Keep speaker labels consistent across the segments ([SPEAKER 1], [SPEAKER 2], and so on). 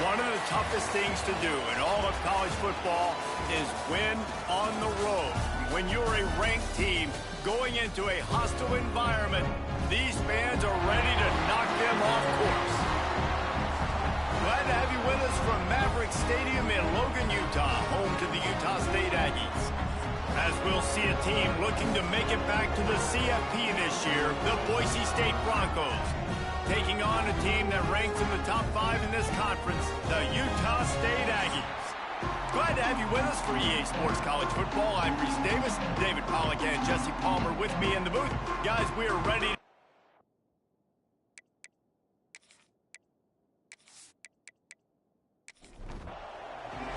[SPEAKER 1] One of the toughest things to do in all of college football is win on the road. When you're a ranked team going into a hostile environment, these fans are ready to knock them off course. Glad to have you with us from Maverick Stadium in Logan, Utah, home to the Utah State Aggies. As we'll see a team looking to make it back to the CFP this year, the Boise State Broncos, taking on a team that ranks in the top 5 in this conference, the Utah State Aggies. Glad to have you with us for EA Sports College Football. I'm Reese Davis, David Pollack and Jesse Palmer with me in the booth. Guys, we are ready.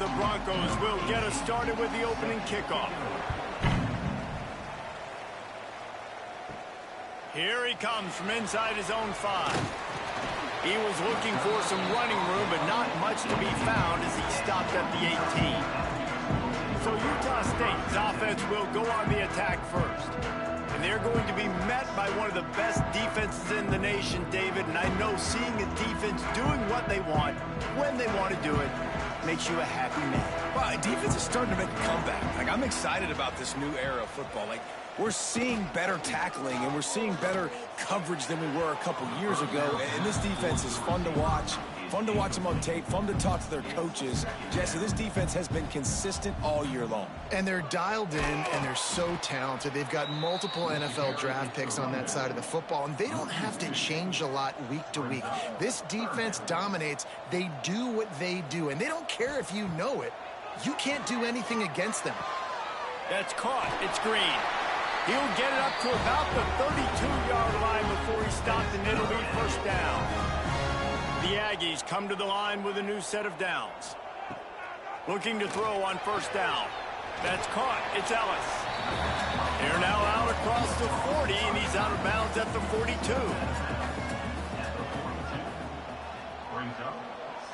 [SPEAKER 1] The Broncos will get us started with the opening kickoff. Here he comes from inside his own 5. He was looking for some running room, but not much to be found as he stopped at the 18. So Utah State's offense will go on the attack first. And they're going to be met by one of the best defenses in the nation, David. And I know seeing a defense doing what they want, when they want to do it, makes you a happy man.
[SPEAKER 2] Well, defense is starting to make a comeback. Like, I'm excited about this new era of football. Like, we're seeing better tackling, and we're seeing better coverage than we were a couple years ago. And this defense is fun to watch. Fun to watch them on tape. Fun to talk to their coaches. Jesse, this defense has been consistent all year long.
[SPEAKER 3] And they're dialed in, and they're so talented. They've got multiple NFL draft picks on that side of the football, and they don't have to change a lot week to week. This defense dominates. They do what they do, and they don't care if you know it. You can't do anything against them.
[SPEAKER 1] That's caught. It's Green. He'll get it up to about the 32-yard line before he stopped, and it'll be first down. The Aggies come to the line with a new set of downs. Looking to throw on first down. That's caught. It's Ellis. They're now out across the 40, and he's out of bounds at the 42.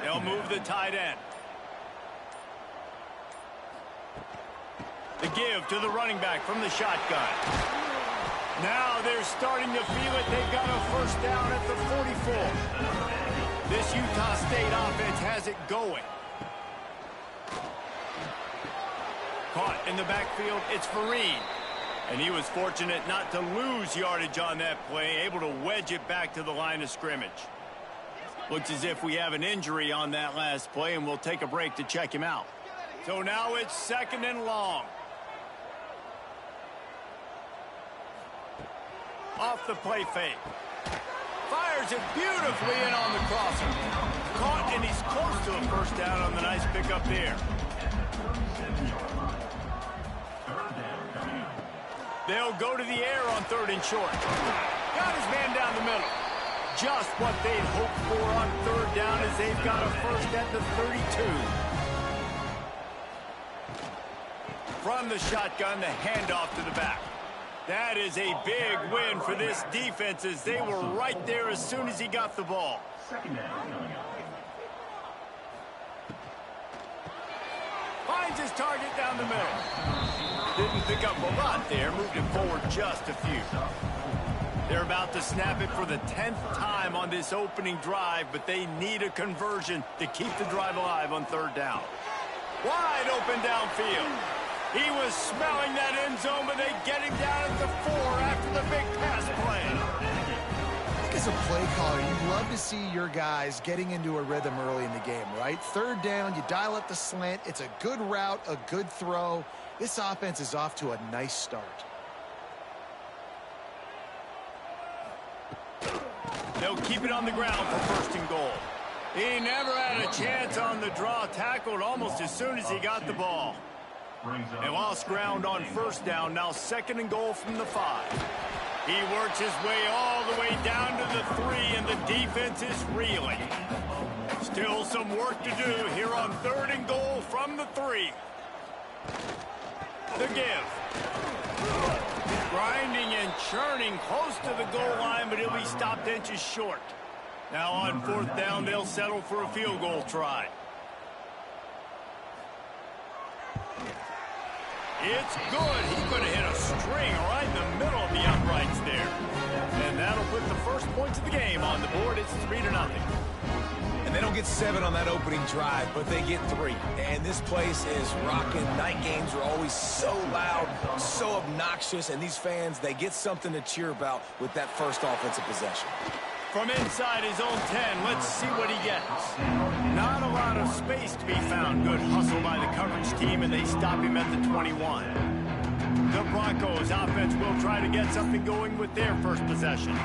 [SPEAKER 1] They'll move the tight end. The give to the running back from the shotgun. Now they're starting to feel it. They've got a first down at the 44. This Utah State offense has it going. Caught in the backfield, it's Vereen. And he was fortunate not to lose yardage on that play, able to wedge it back to the line of scrimmage. Looks as if we have an injury on that last play, and we'll take a break to check him out. So now it's 2nd and long. Off the play fake. Fires it beautifully in on the crosser. Caught, and he's close to a first down on the nice pickup there. They'll go to the air on 3rd and short. Got his man down the middle. Just what they'd hoped for on 3rd down as they've got a first at the 32. From the shotgun, the handoff to the back. That is a big win for this defense as they were right there as soon as he got the ball. Finds his target down the middle. Didn't pick up a lot there, moved it forward just a few. They're about to snap it for the 10th time on this opening drive, but they need a conversion to keep the drive alive on 3rd down. Wide open downfield. He was smelling that end zone, but they get him down at the 4 after the big pass play.
[SPEAKER 3] I think as a play caller, you'd love to see your guys getting into a rhythm early in the game, right? 3rd down, you dial up the slant. It's a good route, a good throw. This offense is off to a nice start.
[SPEAKER 1] They'll keep it on the ground for 1st and goal. He never had a chance on the draw, tackled almost as soon as he got the ball. They lost ground on 1st down, now 2nd and goal from the 5. He works his way all the way down to the 3, and the defense is reeling. Still some work to do here on 3rd and goal from the 3. The give. Grinding and churning close to the goal line, but he'll be stopped inches short. Now on 4th down, they'll settle for a field goal try. It's good. He could have hit a string right in the middle of the uprights there. And that'll put the first points of the game on the board. It's 3-0.
[SPEAKER 2] And They don't get 7 on that opening drive, but they get 3. And this place is rocking. Night games are always so loud, so obnoxious, and these fans, they get something to cheer about with that first offensive possession.
[SPEAKER 1] From inside his own 10, let's see what he gets. Not a lot of space to be found. Good hustle by the coverage team, and they stop him at the 21. The Broncos offense will try to get something going with their first possession.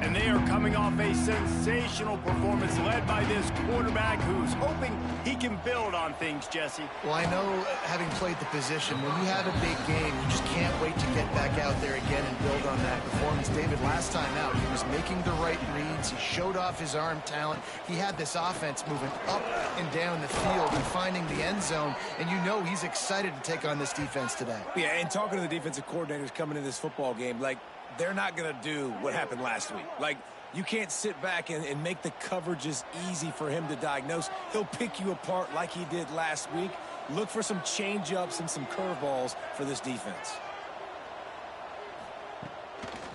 [SPEAKER 1] And they are coming off a sensational performance led by this quarterback who's hoping he can build on things, Jesse.
[SPEAKER 3] Well, I know, having played the position, when you have a big game, you just can't wait to get back out there again and build on that performance. David, last time out, he was making the right reads. He showed off his arm talent. He had this offense moving up and down the field and finding the end zone. And you know he's excited to take on this defense today.
[SPEAKER 2] Yeah, and talking to the defensive coordinators coming into this football game, like, they're not going to do what happened last week. Like, you can't sit back and make the coverages easy for him to diagnose. He'll pick you apart like he did last week. Look for some change-ups and some curveballs for this defense.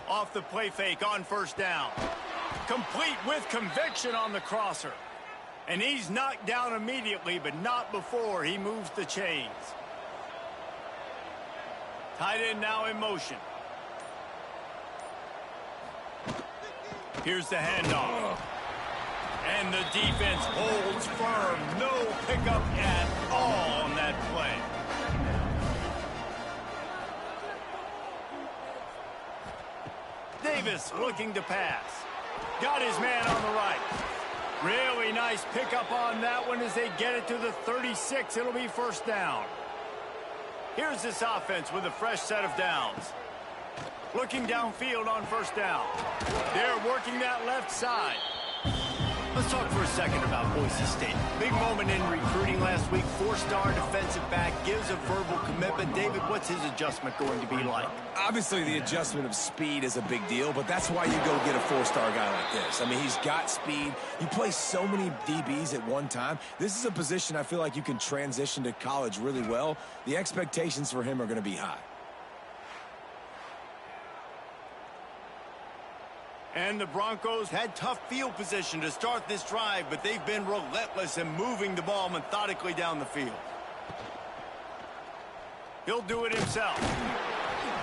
[SPEAKER 1] Off the play fake on first down. Complete with conviction on the crosser. And he's knocked down immediately, but not before he moves the chains. Tight end now in motion. Here's the handoff. And the defense holds firm. No pickup at all on that play. Davis looking to pass. Got his man on the right. Really nice pickup on that one as they get it to the 36. It'll be first down. Here's this offense with a fresh set of downs. Looking downfield on first down. They're working that left side. Let's talk for a second about Boise State. Big moment in recruiting last week. 4-star defensive back gives a verbal commitment. David, what's his adjustment going to be like?
[SPEAKER 2] Obviously, the adjustment of speed is a big deal, but that's why you go get a 4-star guy like this. I mean, he's got speed. You play so many DBs at one time. This is a position I feel like you can transition to college really well. The expectations for him are going to be high.
[SPEAKER 1] And the Broncos had tough field position to start this drive, but they've been relentless in moving the ball methodically down the field. He'll do it himself.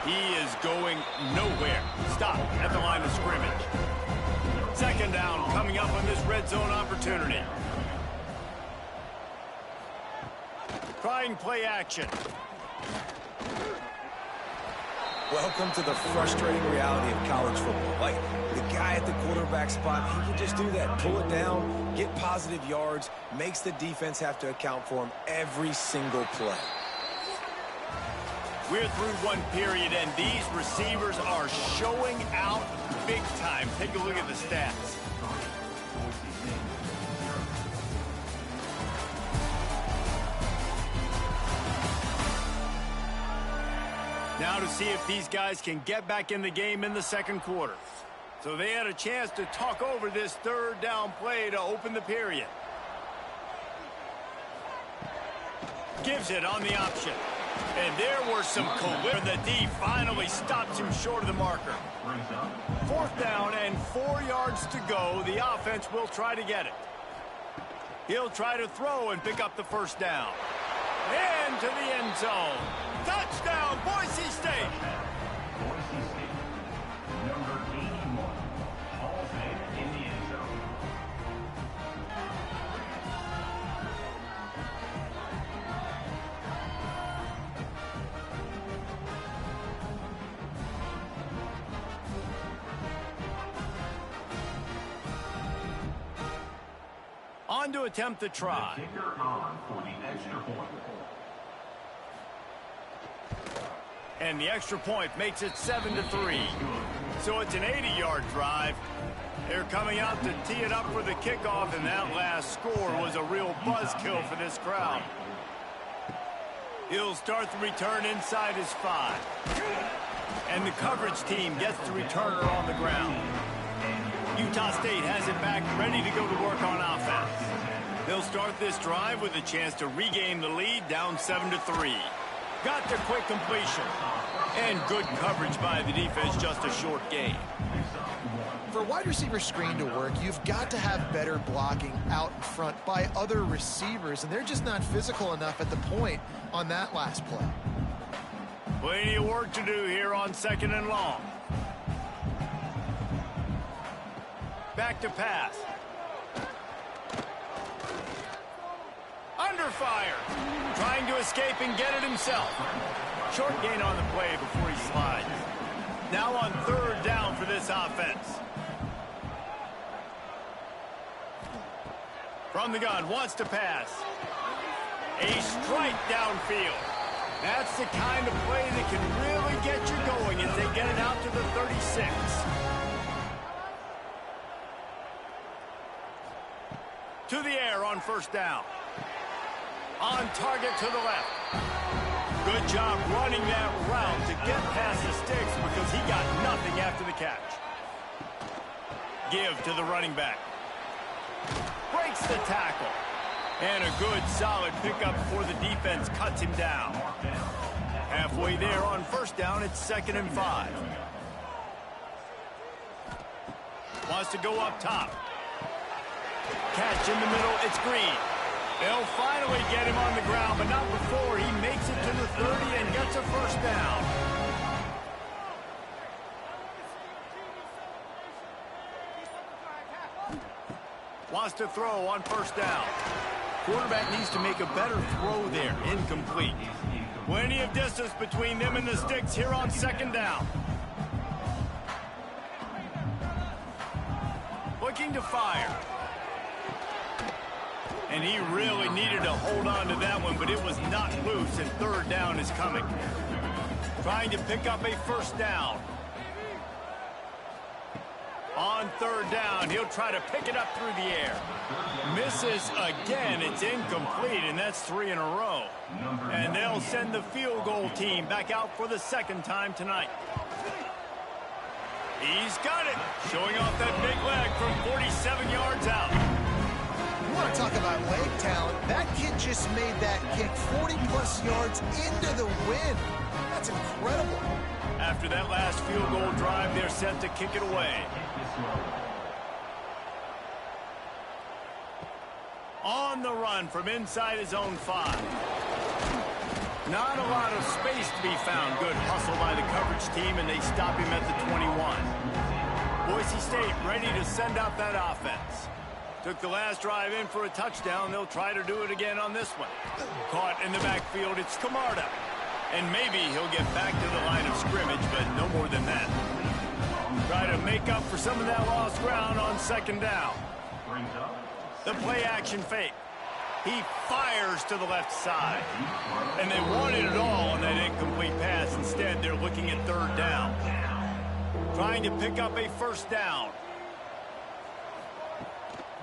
[SPEAKER 1] He is going nowhere. Stop at the line of scrimmage. Second down coming up on this red zone opportunity. Trying play action.
[SPEAKER 2] Welcome to the frustrating reality of college football. Like, the guy at the quarterback spot, he can just do that. Pull it down, get positive yards, makes the defense have to account for him every single play.
[SPEAKER 1] We're through one period, and these receivers are showing out big time. Take a look at the stats. Now to see if these guys can get back in the game in the second quarter. So they had a chance to talk over this third down play to open the period. Gives it on the option. And there were some collision. The D finally stops him short of the marker. Fourth down and 4 yards to go. The offense will try to get it. He'll try to throw and pick up the first down. Into the end zone. Touchdown, Boise State.
[SPEAKER 4] Boise State, number 81, Hall of Fame in the end zone.
[SPEAKER 1] On to attempt the try.
[SPEAKER 4] The kicker on for the extra point.
[SPEAKER 1] And the extra point makes it 7-3. So it's an 80-yard drive. They're coming out to tee it up for the kickoff, and that last score was a real buzzkill for this crowd. He'll start the return inside his 5. And the coverage team gets the returner on the ground. Utah State has it back, ready to go to work on offense. They'll start this drive with a chance to regain the lead, down 7-3. Got the quick completion. And good coverage by the defense, just a short gain.
[SPEAKER 3] For a wide receiver screen to work, you've got to have better blocking out in front by other receivers, and they're just not physical enough at the point on that last play.
[SPEAKER 1] Plenty of work to do here on 2nd and long. Back to pass. Under fire. Trying to escape and get it himself. Short gain on the play before he slides. Now on 3rd down for this offense. From the gun, wants to pass. A strike downfield. That's the kind of play that can really get you going as they get it out to the 36. To the air on 1st down. On target to the left. Good job running that route to get past the sticks because he got nothing after the catch. Give to the running back. Breaks the tackle. And a good, solid pickup before the defense cuts him down. Halfway there on 1st down, it's 2nd and 5. Wants to go up top. Catch in the middle, it's Green. They'll finally get him on the ground, but not before he makes it to the 30 and gets a 1st down. Wants to throw on 1st down. Quarterback needs to make a better throw there. Incomplete. Plenty of distance between them and the sticks here on 2nd down. Looking to fire. And he really needed to hold on to that one, but it was not loose, and 3rd down is coming. Trying to pick up a 1st down. On 3rd down, he'll try to pick it up through the air. Misses again. It's incomplete, and that's 3 in a row. And they'll send the field goal team back out for the 2nd time tonight. He's got it. Showing off that big leg from 47 yards out.
[SPEAKER 3] You want to talk about leg talent? That kid just made that kick 40-plus yards into the wind. That's incredible.
[SPEAKER 1] After that last field goal drive, they're set to kick it away. On the run from inside his own 5. Not a lot of space to be found. Good hustle by the coverage team, and they stop him at the 21. Boise State ready to send out that offense. Took the last drive in for a touchdown. They'll try to do it again on this one. Caught in the backfield, it's Camarda. And maybe he'll get back to the line of scrimmage, but no more than that. Try to make up for some of that lost ground on 2nd down. The play action fake. He fires to the left side. And they wanted it all on that incomplete pass. Instead, they're looking at 3rd down. Trying to pick up a 1st down.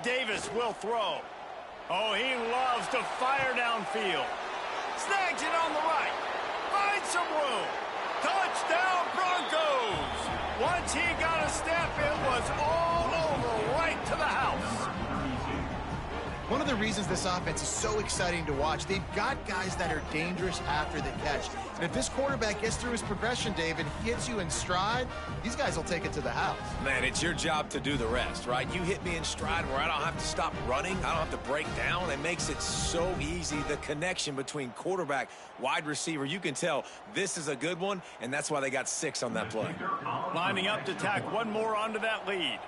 [SPEAKER 1] Davis will throw. Oh, he loves to fire downfield. Snags it on the right. Finds some room. Touchdown, Broncos! Once he got a step, it was all over, right to the house.
[SPEAKER 3] One of the reasons this offense is so exciting to watch, they've got guys that are dangerous after the catch. And if this quarterback gets through his progression, David, hits you in stride, these guys will take it to the house.
[SPEAKER 2] Man, it's your job to do the rest, right? You hit me in stride where I don't have to stop running. I don't have to break down. It makes it so easy. The connection between quarterback, wide receiver, you can tell this is a good one, and that's why they got 6 on that play.
[SPEAKER 1] Lining up to tack one more onto that lead.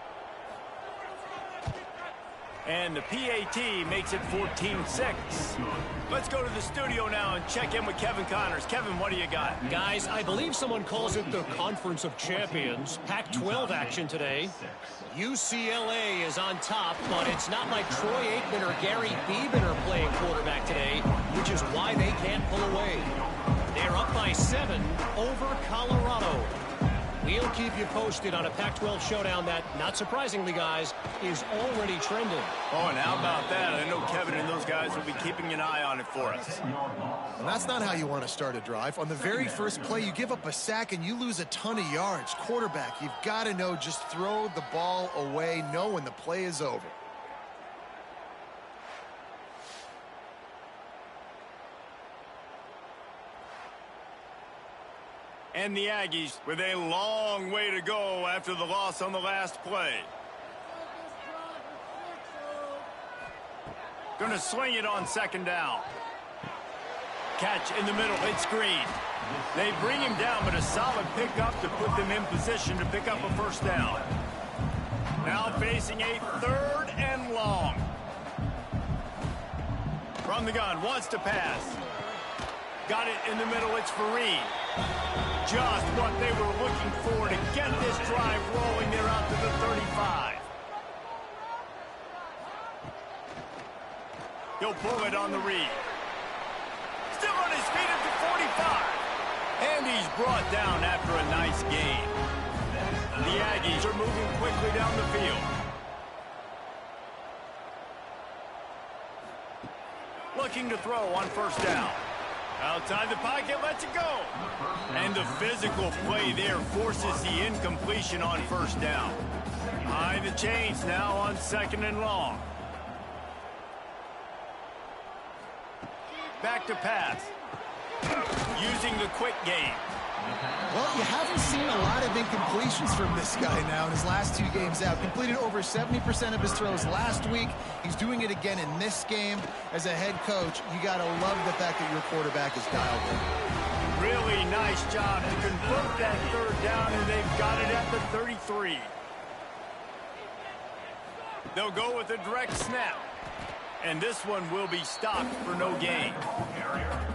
[SPEAKER 1] And the PAT makes it 14-6. Let's go to the studio now and check in with Kevin Connors. Kevin, what do you got?
[SPEAKER 5] Guys, I believe someone calls it the Conference of Champions. Pac-12 action today. UCLA is on top, but it's not like Troy Aikman or Gary Beeman are playing quarterback today, which is why they can't pull away. They're up by 7 over Colorado. We'll keep you posted on a Pac-12 showdown that, not surprisingly, guys, is already trending.
[SPEAKER 1] Oh, and how about that? I know Kevin and those guys will be keeping an eye on it for us.
[SPEAKER 3] And that's not how you want to start a drive. On the very first play, you give up a sack and you lose a ton of yards. Quarterback, you've got to know, just throw the ball away, know when the play is over.
[SPEAKER 1] And the Aggies with a long way to go after the loss on the last play. Going to sling it on second down. Catch in the middle. It's Green. They bring him down, but a solid pickup to put them in position to pick up a first down. Now facing a 3rd and long. From the gun, wants to pass. Got it in the middle. It's Fareed. Just what they were looking for to get this drive rolling. They're out to the 35. He'll pull it on the read. Still on his feet at the 45. And he's brought down after a nice gain. The Aggies are moving quickly down the field. Looking to throw on first down. Outside the pocket, lets it go. And the physical play there forces the incompletion on first down. Behind the chains now on 2nd and long. Back to pass. Using the quick game.
[SPEAKER 3] Well, you haven't seen a lot of incompletions from this guy now in his last 2 games out. Completed over 70% of his throws last week. He's doing it again in this game. As a head coach, you got to love the fact that your quarterback is dialed in.
[SPEAKER 1] Really nice job to convert that 3rd down, and they've got it at the 33. They'll go with a direct snap. And this one will be stopped for no gain.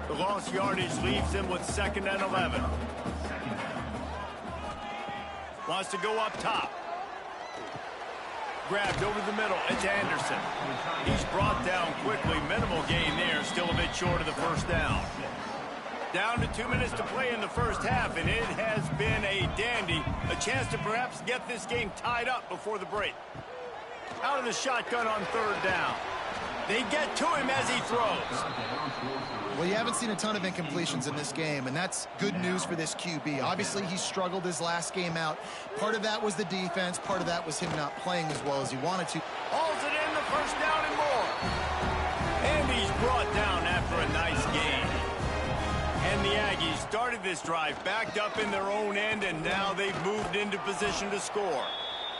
[SPEAKER 1] The lost yardage leaves him with 2nd and 11. Wants to go up top. Grabbed over the middle. It's Anderson. He's brought down quickly. Minimal gain there. Still a bit short of the first down. Down to 2 minutes to play in the first half, and it has been a dandy. A chance to perhaps get this game tied up before the break. Out of the shotgun on 3rd down. They get to him as he throws.
[SPEAKER 3] Well, you haven't seen a ton of incompletions in this game, and that's good news for this QB. Obviously, he struggled his last game out. Part of that was the defense. Part of that was him not playing as well as he wanted to.
[SPEAKER 1] Hauls it in, the first down and more. And he's brought down after a nice gain. And the Aggies started this drive backed up in their own end, and now they've moved into position to score.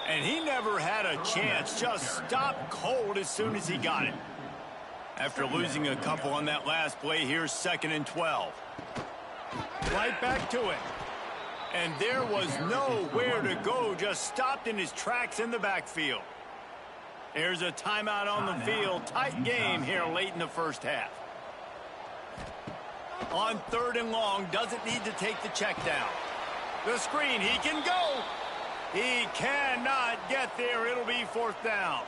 [SPEAKER 1] And he never had a chance. Just stopped cold as soon as he got it. After losing a couple on that last play, here's 2nd and 12. Right back to it. And there was nowhere to go, just stopped in his tracks in the backfield. There's a timeout on the field. Tight game here late in the first half. On 3rd and long, doesn't need to take the check down. The screen, he can go. He cannot get there. It'll be 4th down.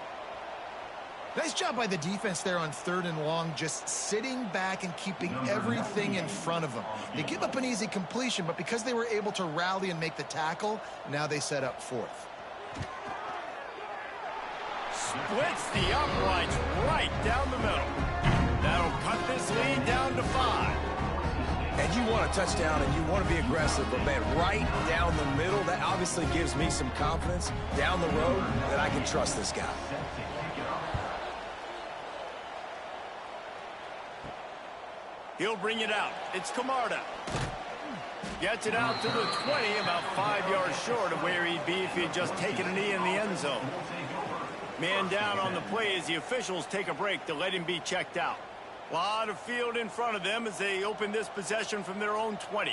[SPEAKER 3] Nice job by the defense there on 3rd and long, just sitting back and keeping everything in front of them. They give up an easy completion, but because they were able to rally and make the tackle, now they set up 4th.
[SPEAKER 1] Splits the uprights right down the middle. That'll cut this lead down to 5.
[SPEAKER 2] And you want a touchdown and you want to be aggressive, but man, right down the middle, that obviously gives me some confidence down the road that I can trust this guy.
[SPEAKER 1] He'll bring it out. It's Camarda. Gets it out to the 20, about 5 yards short of where he'd be if he had just taken a knee in the end zone. Man down on the play as the officials take a break to let him be checked out. A lot of field in front of them as they open this possession from their own 20.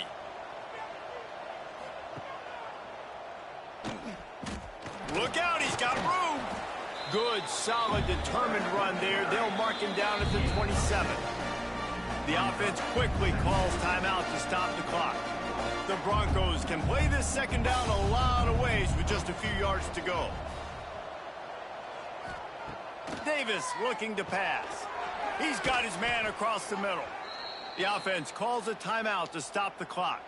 [SPEAKER 1] Look out, he's got room. Good, solid, determined run there. They'll mark him down at the 27. The offense quickly calls timeout to stop the clock. The Broncos can play this 2nd down a lot of ways with just a few yards to go. Davis looking to pass. He's got his man across the middle. The offense calls a timeout to stop the clock.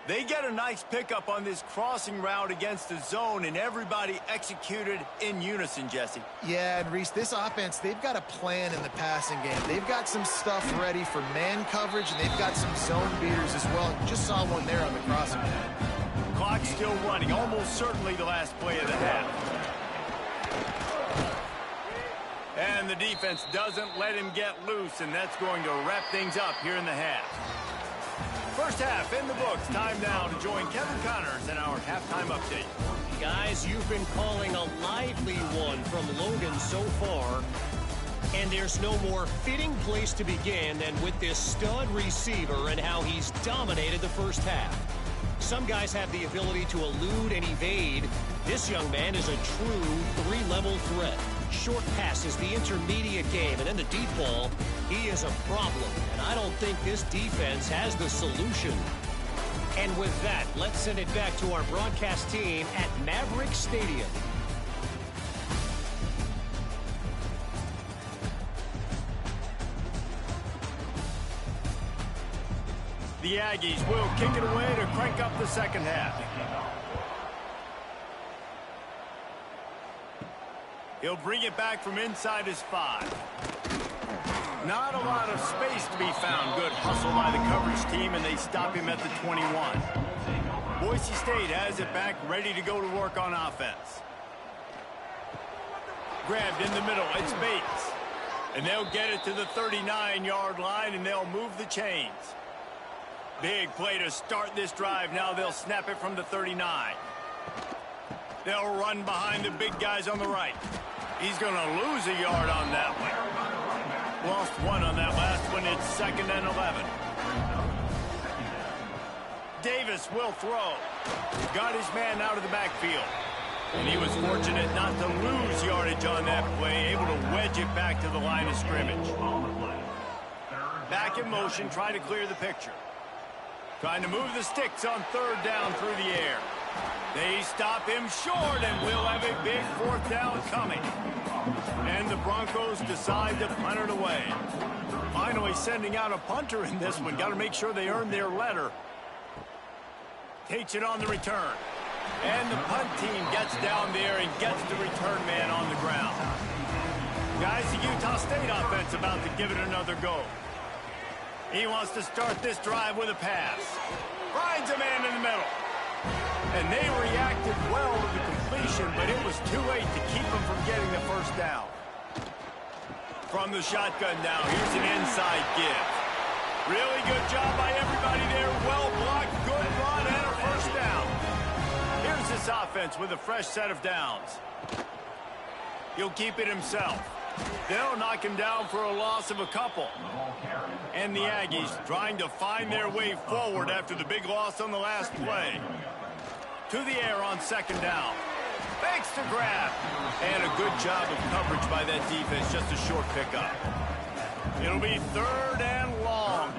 [SPEAKER 1] They get a nice pickup on this crossing route against the zone, and everybody executed in unison, Jesse.
[SPEAKER 3] Yeah, and Reese, this offense, they've got a plan in the passing game. They've got some stuff ready for man coverage, and they've got some zone beaters as well. Just saw one there on the crossing.
[SPEAKER 1] Clock's still running, almost certainly the last play of the half. And the defense doesn't let him get loose, and that's going to wrap things up here in the half. First half in the books. Time now to join Kevin Connors in our halftime update.
[SPEAKER 5] Guys, you've been calling a lively one from Logan so far. And there's no more fitting place to begin than with this stud receiver and how he's dominated the first half. Some guys have the ability to elude and evade. This young man is a true three-level threat. Short passes, the intermediate game, and then the deep ball. He is a problem, and I don't think this defense has the solution. And with that, let's send it back to our broadcast team at Maverick Stadium.
[SPEAKER 1] The Aggies will kick it away to crank up the second half. He'll bring it back from inside his 5. Not a lot of space to be found. Good hustle by the coverage team, and they stop him at the 21. Boise State has it back, ready to go to work on offense. Grabbed in the middle. It's Bates. And they'll get it to the 39-yard line, and they'll move the chains. Big play to start this drive. Now they'll snap it from the 39. They'll run behind the big guys on the right. He's going to lose a yard on that one. Lost 1 on that last one. It's 2nd and 11. Davis will throw. Got his man out of the backfield. And he was fortunate not to lose yardage on that play. Able to wedge it back to the line of scrimmage. Back in motion, trying to clear the picture. Trying to move the sticks on 3rd down through the air. They stop him short, and we'll have a big 4th down coming. And the Broncos decide to punt it away. Finally sending out a punter in this one. Got to make sure they earn their letter. Takes it on the return. And the punt team gets down there and gets the return man on the ground. Guys, the Utah State offense about to give it another go. He wants to start this drive with a pass. Finds a man in the middle. And they reacted well to the completion, but it was too late to keep them from getting the first down. From the shotgun now, here's an inside give. Really good job by everybody there. Well blocked, good run, and a first down. Here's this offense with a fresh set of downs. He'll keep it himself. They'll knock him down for a loss of a couple. And the Aggies trying to find their way forward after the big loss on the last play. To the air on 2nd down. Fakes to grab. And a good job of coverage by that defense. Just a short pickup. It'll be 3rd and long.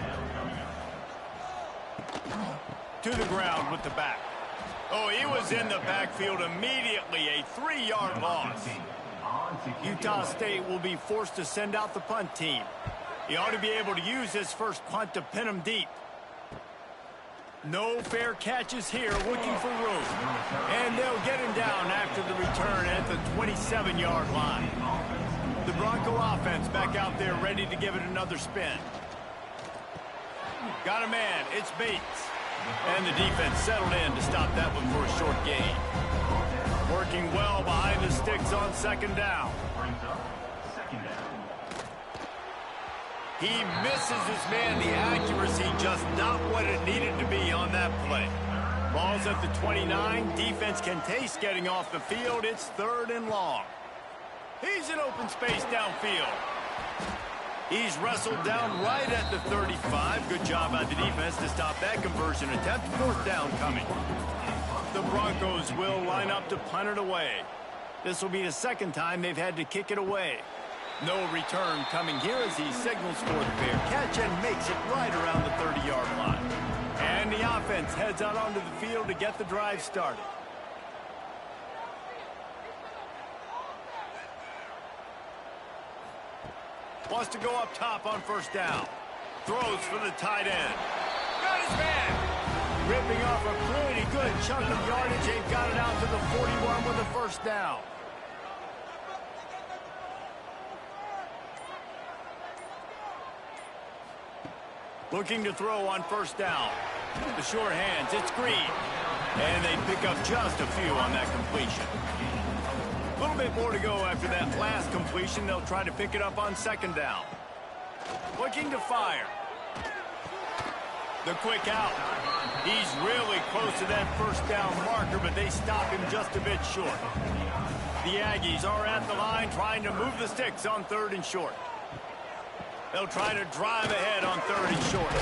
[SPEAKER 1] To the ground with the back. Oh, he was in the backfield immediately. A 3-yard loss. Utah State will be forced to send out the punt team. He ought to be able to use his first punt to pin him deep. No fair catches here, looking for room. And they'll get him down after the return at the 27-yard line. The Bronco offense back out there ready to give it another spin. Got a man, it's Bates. And the defense settled in to stop that one for a short gain. Working well behind the sticks on 2nd down. He misses his man. The accuracy just not what it needed to be on that play. Ball's at the 29. Defense can taste getting off the field. It's 3rd and long. He's in open space downfield. He's wrestled down right at the 35. Good job by the defense to stop that conversion attempt. 4th down coming. The Broncos will line up to punt it away. This will be the 2nd time they've had to kick it away. No return coming here as he signals for the fair catch and makes it right around the 30-yard line. And the offense heads out onto the field to get the drive started. Wants to go up top on 1st down. Throws for the tight end. Got his man. Ripping off a pretty good chunk of yardage. They've got it out to the 41 with a 1st down. Looking to throw on 1st down. The short hands, it's Green. And they pick up just a few on that completion. A little bit more to go after that last completion. They'll try to pick it up on 2nd down. Looking to fire. The quick out. He's really close to that first down marker, but they stop him just a bit short. The Aggies are at the line trying to move the sticks on 3rd and short. They'll try to drive ahead on 3rd and short.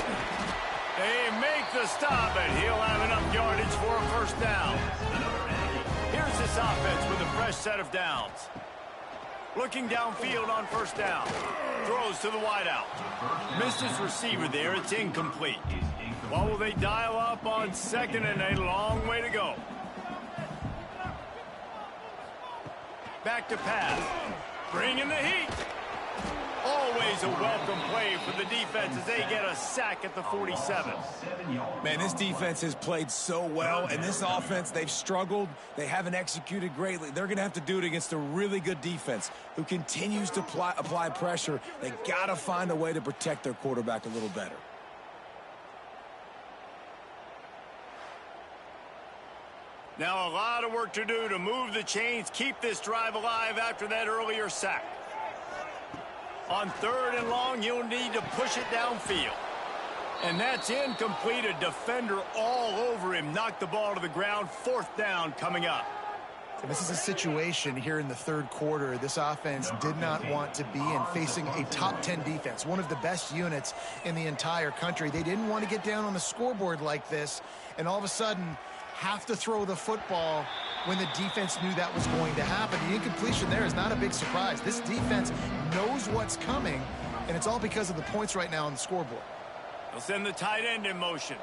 [SPEAKER 1] They make the stop, and he'll have enough yardage for a first down. Here's this offense with a fresh set of downs. Looking downfield on first down. Throws to the wideout. Missed his receiver there. It's incomplete. What will they dial up on 2nd and a long way to go? Back to pass. Bringing the heat. Always a welcome play for the defense as they get a sack at the 47.
[SPEAKER 2] Man, this defense has played so well, and this offense, they've struggled. They haven't executed greatly. They're going to have to do it against a really good defense who continues to apply pressure. They got to find a way to protect their quarterback a little better.
[SPEAKER 1] Now a lot of work to do to move the chains, keep this drive alive after that earlier sack. On 3rd and long, you'll need to push it downfield. And that's incomplete. A defender all over him. Knocked the ball to the ground. 4th down coming up.
[SPEAKER 3] This is a situation here in the 3rd quarter this offense did not want to be in, facing a top 10 defense, one of the best units in the entire country. They didn't want to get down on the scoreboard like this, and all of a sudden have to throw the football when the defense knew that was going to happen. The incompletion there is not a big surprise. This defense knows what's coming, and it's all because of the points right now on the scoreboard.
[SPEAKER 1] They'll send the tight end in motion.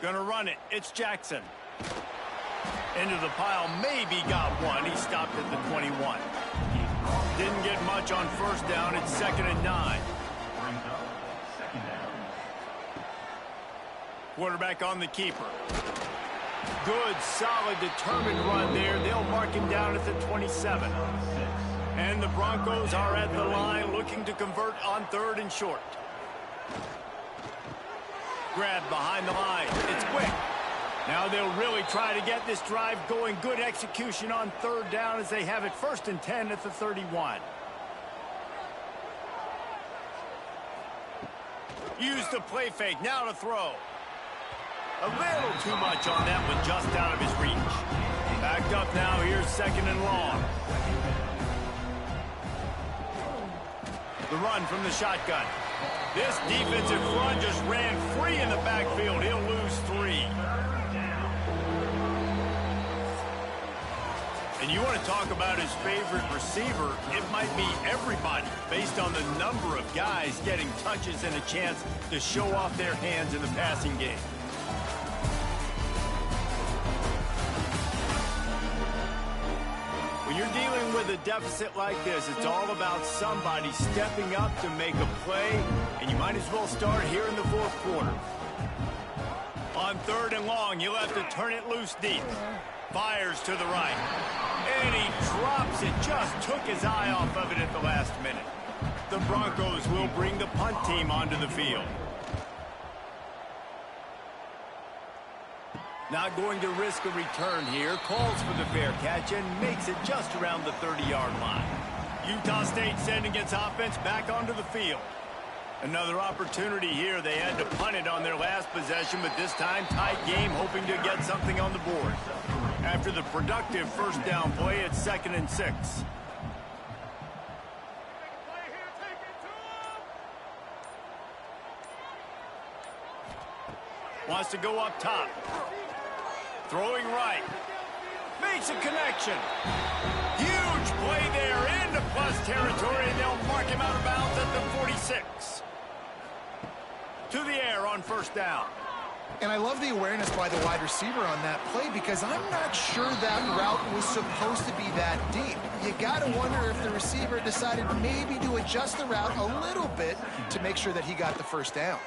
[SPEAKER 1] Gonna run it. It's Jackson. Into the pile. Maybe got one. He stopped at the 21. Didn't get much on first down. It's 2nd and 9. Quarterback on the keeper. Good, solid, determined run there. They'll mark him down at the 27. And the Broncos are at the line looking to convert on 3rd and short. Grab behind the line. It's quick. Now they'll really try to get this drive going. Good execution on 3rd down as they have it 1st and 10 at the 31. Use the play fake. Now to throw. A little too much on that one, just out of his reach. Backed up now, here's 2nd and long. The run from the shotgun. This defensive front just ran free in the backfield. He'll lose 3. And you want to talk about his favorite receiver, it might be everybody, based on the number of guys getting touches and a chance to show off their hands in the passing game. When you're dealing with a deficit like this, it's all about somebody stepping up to make a play, and you might as well start here in the 4th quarter. On 3rd and long, you'll have to turn it loose deep. Fires to the right. And he drops it. Just took his eye off of it at the last minute. The Broncos will bring the punt team onto the field. Not going to risk a return here. Calls for the fair catch and makes it just around the 30-yard line. Utah State sending its offense back onto the field. Another opportunity here. They had to punt it on their last possession, but this time tight game, hoping to get something on the board. After the productive first down play, it's 2nd and 6. Wants to go up top. Throwing right. Makes a connection. Huge play there into plus territory, and they'll mark him out of bounds at the 46. To the air on first down.
[SPEAKER 3] And I love the awareness by the wide receiver on that play, because I'm not sure that route was supposed to be that deep. You got to wonder if the receiver decided maybe to adjust the route a little bit to make sure that he got the first down.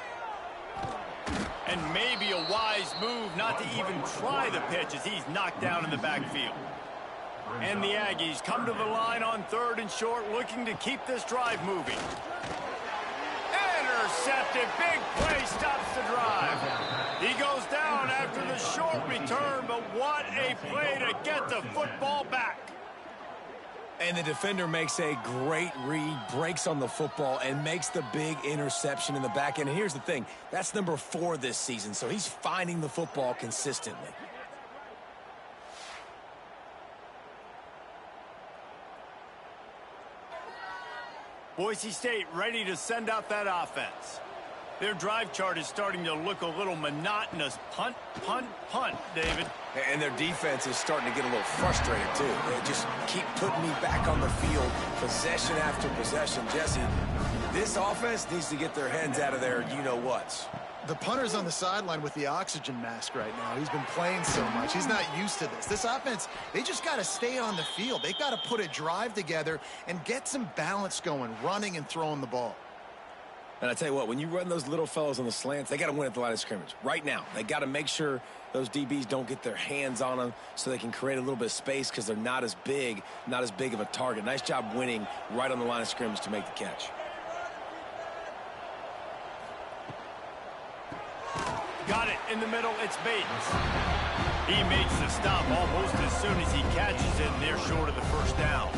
[SPEAKER 1] And maybe a wise move not to even try the pitch as he's knocked down in the backfield. And the Aggies come to the line on 3rd and short, looking to keep this drive moving. Intercepted. Big play stops the drive. He goes down after the short return, but what a play to get the football back.
[SPEAKER 2] And the defender makes a great read, breaks on the football, and makes the big interception in the back end. And here's the thing, that's number 4 this season, so he's finding the football consistently.
[SPEAKER 1] Boise State ready to send out that offense. Their drive chart is starting to look a little monotonous. Punt, punt, punt, David.
[SPEAKER 2] And their defense is starting to get a little frustrated, too. They just keep putting me back on the field, possession after possession. Jesse, this offense needs to get their heads out of their you-know-whats.
[SPEAKER 3] The punter's on the sideline with the oxygen mask right now. He's been playing so much. He's not used to this. This offense, they just got to stay on the field. They've got to put a drive together and get some balance going, running and throwing the ball.
[SPEAKER 2] And I tell you what, when you run those little fellows on the slants, they got to win at the line of scrimmage. Right now, they got to make sure those DBs don't get their hands on them so they can create a little bit of space because they're not as big of a target. Nice job winning right on the line of scrimmage to make the catch.
[SPEAKER 1] Got it in the middle. It's Bates. He makes the stop almost as soon as he catches it, and they're short of the first down.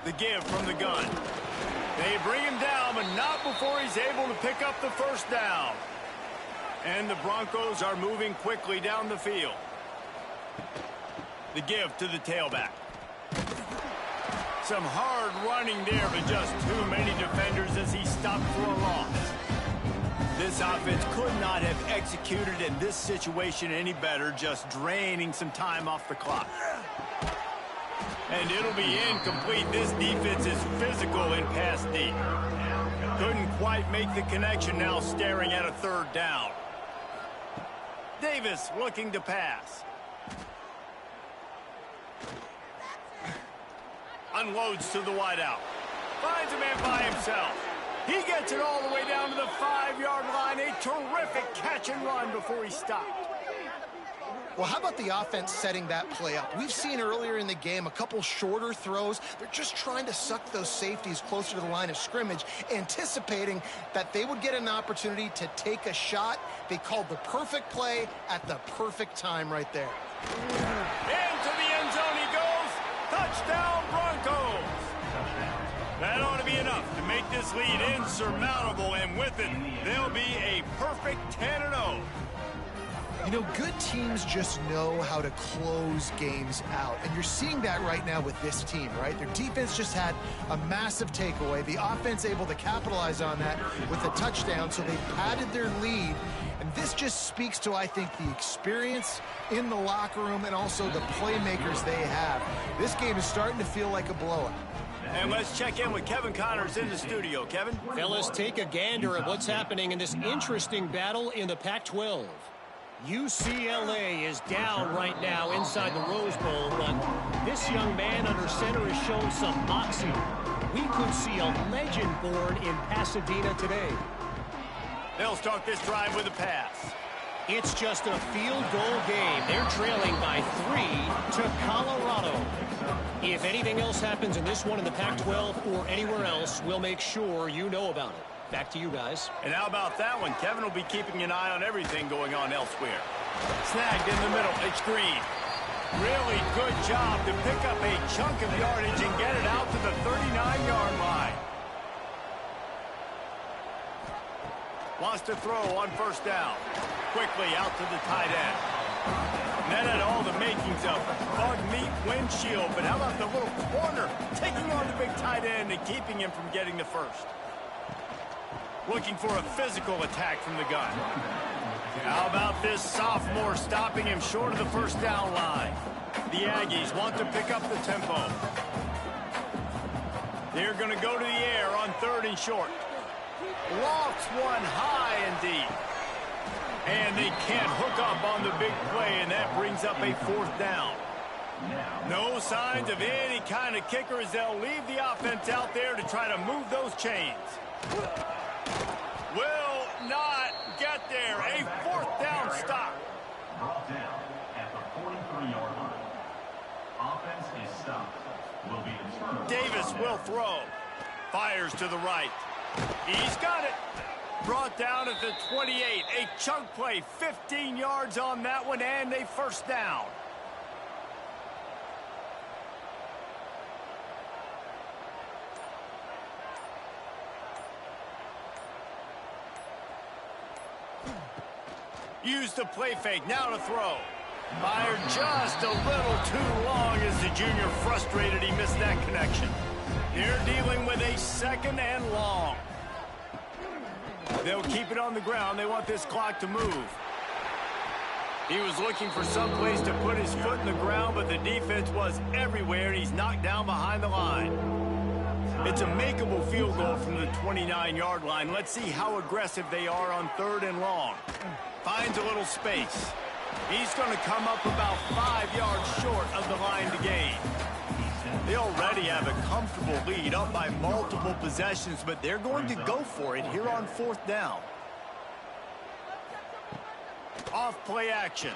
[SPEAKER 1] The give from the gun. They bring him down, but not before he's able to pick up the first down. And the Broncos are moving quickly down the field. The give to the tailback. Some hard running there, but just too many defenders as he stopped for a loss. This offense could not have executed in this situation any better, just draining some time off the clock. And it'll be incomplete. This defense is physical in pass deep. Couldn't quite make the connection, now staring at a third down. Davis looking to pass. Unloads to the wideout. Finds a man by himself. He gets it all the way down to the 5-yard line. A terrific catch and run before he stopped.
[SPEAKER 3] Well, how about the offense setting that play up? We've seen earlier in the game a couple shorter throws. They're just trying to suck those safeties closer to the line of scrimmage, anticipating that they would get an opportunity to take a shot. They called the perfect play at the perfect time right there.
[SPEAKER 1] Into the end zone he goes. Touchdown, Broncos. That ought to be enough to make this lead insurmountable, and with it, they'll be a perfect 10-0.
[SPEAKER 3] You know, good teams just know how to close games out, and you're seeing that right now with this team, right? Their defense just had a massive takeaway. The offense able to capitalize on that with a touchdown, so they padded their lead. And this just speaks to, I think, the experience in the locker room and also the playmakers they have. This game is starting to feel like a blowout.
[SPEAKER 1] And let's check in with Kevin Connors in the studio. Kevin?
[SPEAKER 5] Fellas, take a gander at what's happening in this interesting battle in the Pac-12. UCLA is down right now inside the Rose Bowl, but this young man under center has shown some moxie. We could see a legend born in Pasadena today.
[SPEAKER 1] They'll start this drive with a pass.
[SPEAKER 5] It's just a field goal game. They're trailing by 3 to Colorado. If anything else happens in this one in the Pac-12 or anywhere else, we'll make sure you know about it. Back to you guys.
[SPEAKER 1] And how about that one? Kevin will be keeping an eye on everything going on elsewhere. Snagged in the middle. It's Green. Really good job to pick up a chunk of yardage and get it out to the 39-yard line. Wants to throw on first down. Quickly out to the tight end. That had all the makings of bug meat windshield, but how about the little corner taking on the big tight end and keeping him from getting the first? Looking for a physical attack from the gun. How about this sophomore stopping him short of the first down line? The Aggies want to pick up the tempo. They're going to go to the air on 3rd and short. Lofts one high and deep. And they can't hook up on the big play, and that brings up a 4th down. No signs of any kind of kicker as they'll leave the offense out there to try to move those chains. Will not get there. A 4th down stop.
[SPEAKER 4] Brought down at the 43-yard line. Offense is stopped. Will be returned.
[SPEAKER 1] Davis will throw. Fires to the right. He's got it. Brought down at the 28. A chunk play. 15 yards on that one and a 1st down. Use the play fake. Now to throw. Fired just a little too long as the junior frustrated he missed that connection. They're dealing with a 2nd and long. They'll keep it on the ground. They want this clock to move. He was looking for some place to put his foot in the ground, but the defense was everywhere, and he's knocked down behind the line. It's a makeable field goal from the 29-yard line. Let's see how aggressive they are on 3rd and long. Finds a little space. He's going to come up about 5 yards short of the line to gain. They already have a comfortable lead, up by multiple possessions, but they're going to go for it here on 4th down. Off play action.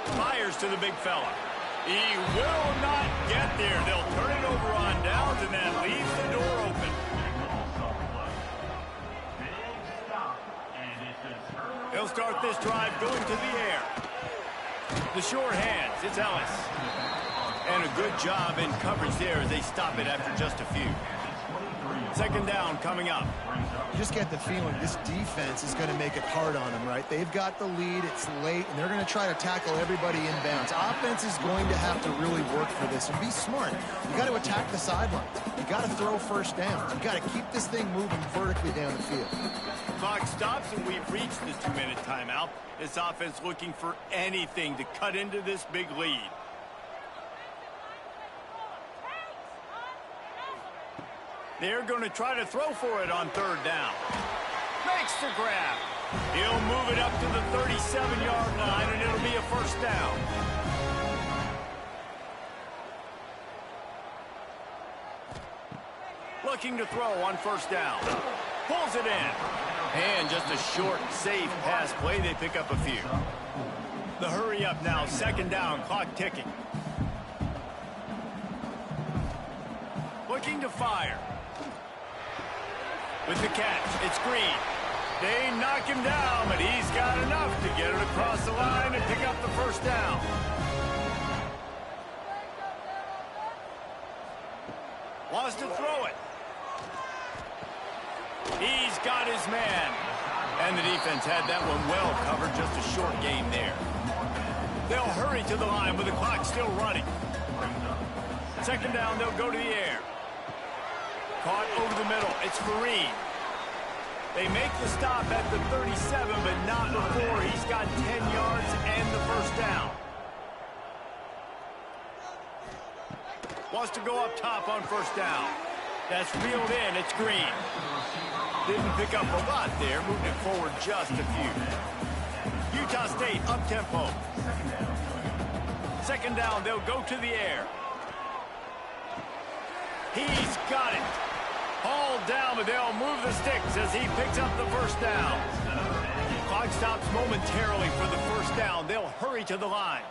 [SPEAKER 1] Fires to the big fella. He will not get there. They'll turn it over on downs, and that leaves the door open. They'll start this drive going to the air. The short hands. It's Ellis. And a good job in coverage there as they stop it after just a few. 2nd down coming up.
[SPEAKER 3] You just get the feeling this defense is going to make it hard on them, right? They've got the lead, it's late, and they're going to try to tackle everybody inbounds. Offense is going to have to really work for this and be smart. You got to attack the sidelines. You got to throw 1st downs. You got to keep this thing moving vertically down the field.
[SPEAKER 1] Clock stops, and we've reached the 2-minute timeout. This offense looking for anything to cut into this big lead. They're going to try to throw for it on 3rd down. Makes the grab. He'll move it up to the 37-yard line, and it'll be a 1st down. Looking to throw on 1st down. Pulls it in. And just a short, safe pass play. They pick up a few. The hurry up now. 2nd down. Clock ticking. Looking to fire. With the catch, it's Green. They knock him down, but he's got enough to get it across the line and pick up the 1st down. Wants to throw it. He's got his man. And the defense had that one well covered, just a short gain there. They'll hurry to the line with the clock still running. 2nd down, they'll go to the air. Caught over the middle. It's Fareed. They make the stop at the 37, but not before. He's got 10 yards and the 1st down. Wants to go up top on 1st down. That's reeled in. It's Green. Didn't pick up a lot there. Moved it forward just a few. Utah State up-tempo. 2nd down, they'll go to the air. He's got it. Hauled down, but they'll move the sticks as he picks up the 1st down. Clock stops momentarily for the 1st down. They'll hurry to the line.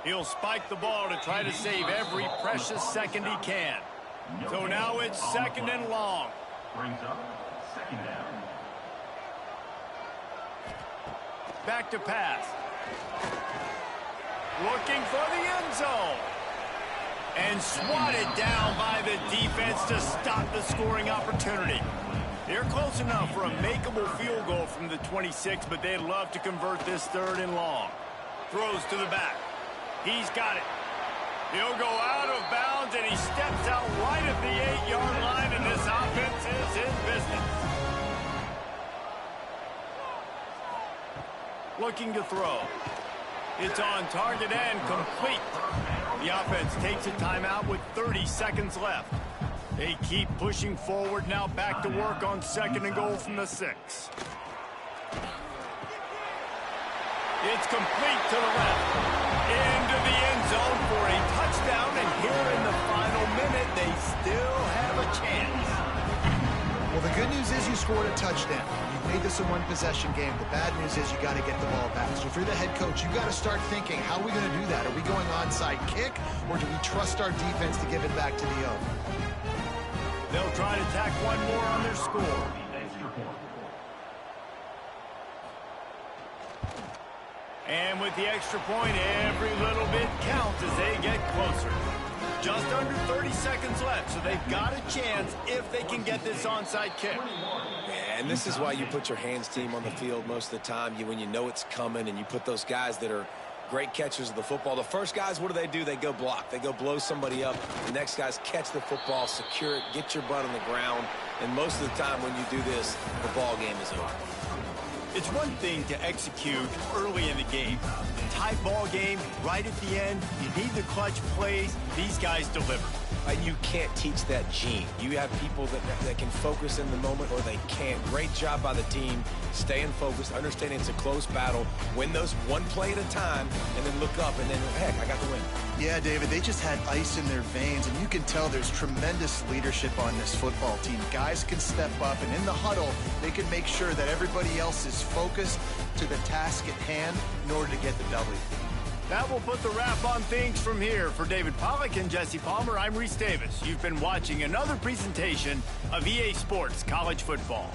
[SPEAKER 1] He'll spike the ball to try to save every precious second he can. So now it's 2nd and long.
[SPEAKER 4] Brings up 2nd down.
[SPEAKER 1] Back to pass. Looking for the end zone. And swatted down by the defense to stop the scoring opportunity. They're close enough for a makeable field goal from the 26, but they'd love to convert this 3rd and long. Throws to the back. He's got it. He'll go out of bounds, and he steps out right at the 8-yard line, and this offense is in business. Looking to throw. It's on target and complete. The offense takes a timeout with 30 seconds left. They keep pushing forward now, back to work on 2nd and goal from the 6. It's complete to the left. Into the end zone for a touchdown, and here in the final minute, they still have a chance.
[SPEAKER 3] Well, the good news is you scored a touchdown. You've made this a one-possession game. The bad news is you got to get the ball back. So if you're the head coach, you got to start thinking, how are we going to do that? Are we going onside kick, or do we trust our defense to give it back to the O?
[SPEAKER 1] They'll try to tack one more on their score. And with the extra point, every little bit counts as they get closer. Just under 30 seconds left, so they've got a chance if they can get this onside kick.
[SPEAKER 2] And this is why you put your hands team on the field most of the time. When you know it's coming and you put those guys that are great catchers of the football. The first guys, what do? They go block. They go blow somebody up. The next guys catch the football, secure it, get your butt on the ground. And most of the time when you do this, the ball game is over.
[SPEAKER 1] It's one thing to execute early in the game. Tight ball game, right at the end. You need the clutch plays. These guys deliver.
[SPEAKER 2] And you can't teach that gene. You have people that can focus in the moment or they can't. Great job by the team, staying focused, understanding it's a close battle, win those one play at a time, and then look up and then, heck, I got the win.
[SPEAKER 3] Yeah, David, they just had ice in their veins, and you can tell there's tremendous leadership on this football team. Guys can step up, and in the huddle, they can make sure that everybody else is focused to the task at hand in order to get the W.
[SPEAKER 1] That will put the wrap on things from here. For David Pollack and Jesse Palmer, I'm Reese Davis. You've been watching another presentation of EA Sports College Football.